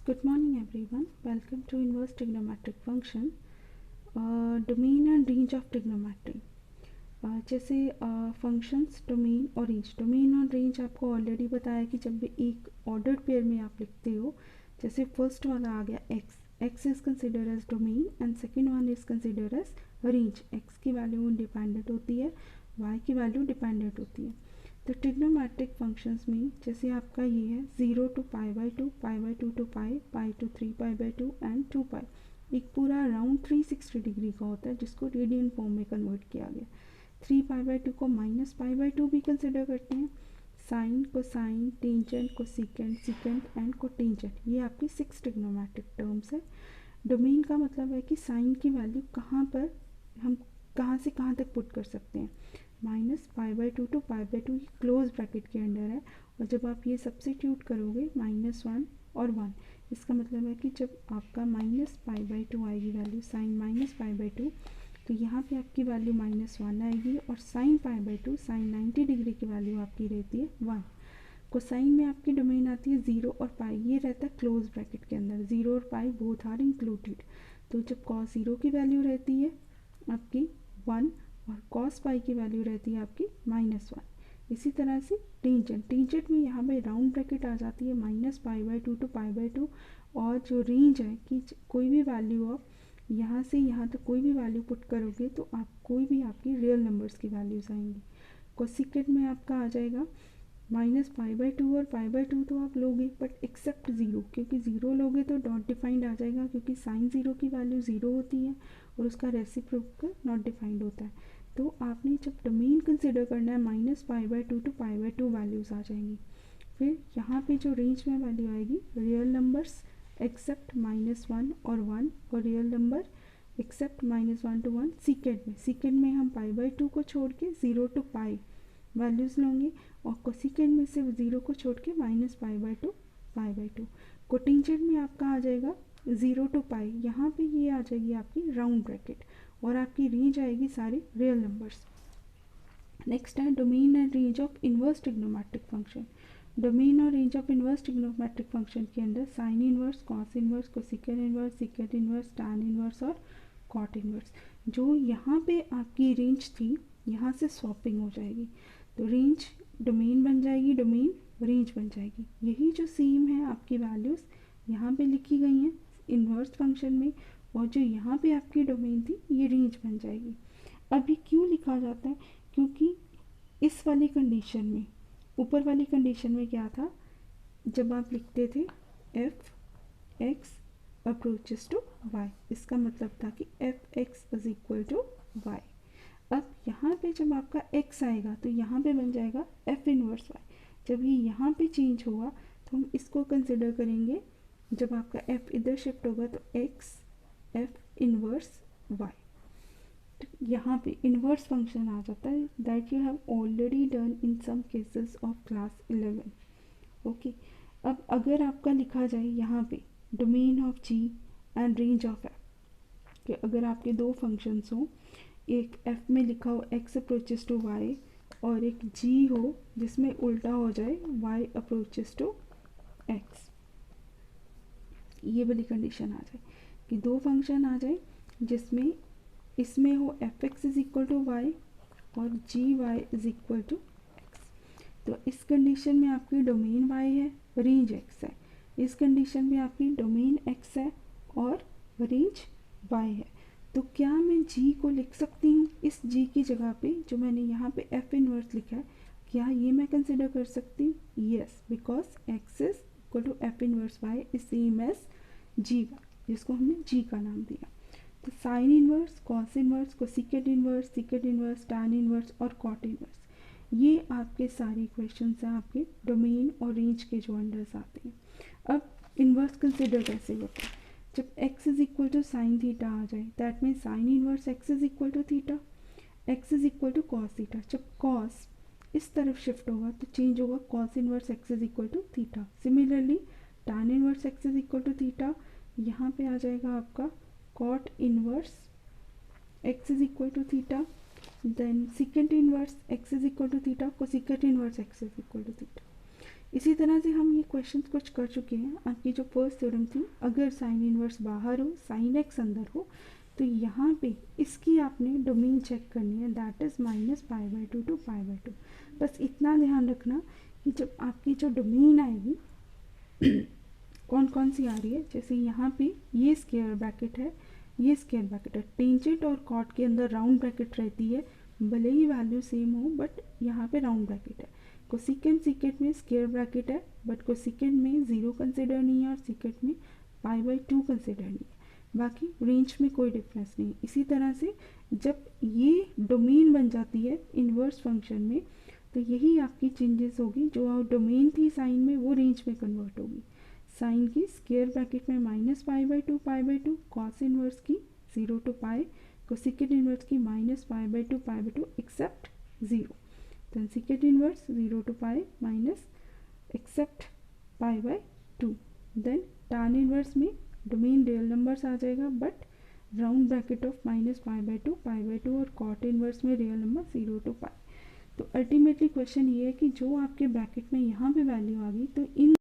Good morning everyone. Welcome to inverse trigonometric function, domain and range of trigonometry. जैसे functions domain और range, domain और range आपको already बताया कि जब भी एक ऑर्डर्ड पेयर में आप लिखते हो, जैसे फर्स्ट वाला आ गया X is consider as domain and second one is consider as range. X की वैल्यू इंडिपेंडेंट होती है, वाई की वैल्यू डिपेंडेंट होती है। तो ट्रिग्नोमेट्रिक फंक्शंस में जैसे आपका ये है 0 to π/2 to pi to 3π/2 and 2π, एक पूरा राउंड 360 डिग्री का होता है जिसको रेडियन फॉर्म में कन्वर्ट किया गया। 3π/2 को -π/2 भी कंसिडर करते हैं। साइन को साइन, टेंजेंट को सीकेंट, सीकेंट एंड को टेंजेंट, ये आपकी 6 ट्रिग्नोमेट्रिक टर्म्स है। डोमेन का मतलब है कि साइन की वैल्यू कहाँ पर हम कहाँ से कहाँ तक पुट कर सकते हैं। -π/2 to π/2 क्लोज ब्रैकेट के अंडर है, और जब आप ये सब्स्टिट्यूट करोगे -1 और 1, इसका मतलब है कि जब आपका -π/2 आएगी वैल्यू साइन -π/2, तो यहाँ पे आपकी वैल्यू -1 आएगी, और साइन π/2 साइन 90 डिग्री की वैल्यू आपकी रहती है 1। कोसाइन में आपकी डोमेन आती है 0 और पाई, ये रहता है क्लोज ब्रैकेट के अंदर, 0 और पाई बोथ आर इंक्लूडेड। तो जब cos 0 की वैल्यू रहती है आपकी 1 और cos पाई की वैल्यू रहती है आपकी -1। इसी तरह से टेंजेंट में यहाँ पे राउंड ब्रैकेट आ जाती है -π/2 to π/2, और जो रेंज है कि कोई भी वैल्यू आप यहाँ से यहाँ तक कोई भी वैल्यू पुट करोगे तो आप कोई भी आपकी रियल नंबर्स की वैल्यूज आएंगी। कोसिकेट में आपका आ जाएगा -π/2 और π/2 तो आप लोगे, बट एक्सेप्ट 0, क्योंकि 0 लोगे तो डॉट डिफाइंड आ जाएगा, क्योंकि साइन 0 की वैल्यू 0 होती है और उसका रेसिप्रोकल नॉट डिफाइंड होता है। तो आपने जब डोमेन कंसिडर करना है -π/2 to π/2 वैल्यूज़ आ जाएंगी। फिर यहाँ पे जो रेंज में वैल्यू आएगी रियल नंबर्स एक्सेप्ट -1 और 1, और रियल नंबर एक्सेप्ट -1 to 1 सीकेंड में हम π/2 को छोड़ के 0 to π वैल्यूज़ लेंगे, और कोसिकेंड में सिर्फ 0 को छोड़ के -π/2 कोटेंजेंट में आपका आ जाएगा 0 to π, यहाँ पे ये आ जाएगी आपकी राउंड ब्रैकेट, और आपकी रेंज आएगी सारे रियल नंबर्स। नेक्स्ट है domain and range of inverse trigonometric function. Domain और range of inverse trigonometric function के अंदर sine inverse, cos inverse, cosecant inverse, secant inverse, tan inverse और कॉट इन्वर्स। जो यहाँ पे आपकी रेंज थी यहाँ से स्वैपिंग हो जाएगी, तो रेंज डोमेन बन जाएगी, डोमेन रेंज बन जाएगी। यही जो सेम है आपकी वैल्यूज़ यहाँ पे लिखी गई हैं इन्वर्स फंक्शन में, और जो यहाँ पे आपकी डोमेन थी ये रेंज बन जाएगी। अब ये क्यों लिखा जाता है, क्योंकि इस वाली कंडीशन में, ऊपर वाली कंडीशन में क्या था, जब आप लिखते थे F X approaches to Y, इसका मतलब था कि F X is equal to Y. अब यहाँ पे जब आपका x आएगा तो यहाँ पे बन जाएगा f इनवर्स y। जब ये यहाँ पे चेंज होगा तो हम इसको कंसिडर करेंगे, जब आपका f इधर शिफ्ट होगा तो x f इनवर्स y। तो यहाँ पे इनवर्स फंक्शन आ जाता है, that you have already done in some cases of class 11। Okay, अब अगर आपका लिखा जाए यहाँ पे domain of g and range of f, कि अगर आपके दो फंक्शंस हों, एक f में लिखा हो x अप्रोचेस टू y, और एक g हो जिसमें उल्टा हो जाए y अप्रोचेस टू x, ये वाली कंडीशन आ जाए कि दो फंक्शन आ जाए जिसमें इसमें हो f(x) is equal to Y और gy is equal to x। तो इस कंडीशन में आपकी डोमेन y है, रेंज x है। इस कंडीशन में आपकी डोमेन x है और रेंज y है। तो क्या मैं g को लिख सकती हूँ इस g की जगह पे, जो मैंने यहाँ पे f इनवर्स लिखा है, क्या ये मैं कंसिडर कर सकती हूँ? Yes, because x is equal to f inverse y is same as gy, जिसको हमने g का नाम दिया। तो sine inverse, cos inverse, cosecant inverse, secant inverse, tan inverse और कॉट इनवर्स, ये आपके सारे इक्वेशंस हैं आपके डोमेन और रेंज के जो अंडर्स आते हैं। अब इनवर्स कंसिडर कैसे होता है, जब x is equal to sine theta आ जाए, that mean sine inverse x is equal to theta, x is equal to cos theta. जब कॉस इस तरफ शिफ्ट होगा तो चेंज होगा cos inverse x is equal to theta. Similarly tan inverse x is equal to theta, यहाँ पे आ जाएगा आपका cot inverse x is equal to theta, then secant inverse x is equal to theta, cosecant inverse x is equal to theta. इसी तरह से हम ये क्वेश्चन कुछ कर चुके हैं। आपकी जो फर्स्ट थ्योरम थी, अगर साइन इनवर्स बाहर हो साइन एक्स अंदर हो, तो यहाँ पे इसकी आपने डोमेन चेक करनी है, दैट इज़ -π/2 to π/2। बस इतना ध्यान रखना कि जब आपकी जो डोमेन आएगी कौन कौन सी आ रही है, जैसे यहाँ पे ये स्क्वायर ब्रैकेट है, ये स्क्वायर ब्रैकेट है। टेंजेंट और कॉट के अंदर राउंड ब्रैकेट रहती है, भले ही वैल्यू सेम हो बट यहाँ पे राउंड ब्रैकेट है। कोसेकेंट सीकेंट में स्क्वायर ब्रैकेट है बट कोसेकेंट में 0 कंसिडर नहीं है और सीकेंट में π/2 कंसिडर नहीं है। बाकी रेंज में कोई डिफरेंस नहीं। इसी तरह से जब ये डोमेन बन जाती है इन्वर्स फंक्शन में, तो यही आपकी चेंजेस होगी। जो डोमेन थी साइन में वो रेंज में कन्वर्ट होगी। साइन की स्क्वायर ब्रैकेट में -π/2 π/2, कॉस इनवर्स की 0 to π, कोसेकेंट इनवर्स की -π/2 π/2 accept 0। then secant inverse 0 to π minus except π/2। then tan inverse में डोमेन रियल नंबर्स आ जाएगा बट राउंड ब्रैकेट ऑफ -π/2 π/2 और कॉट इनवर्स में रियल नंबर 0 to π। तो अल्टीमेटली क्वेश्चन ये है कि जो आपके ब्रैकेट में यहाँ पे वैल्यू आ गई, तो इन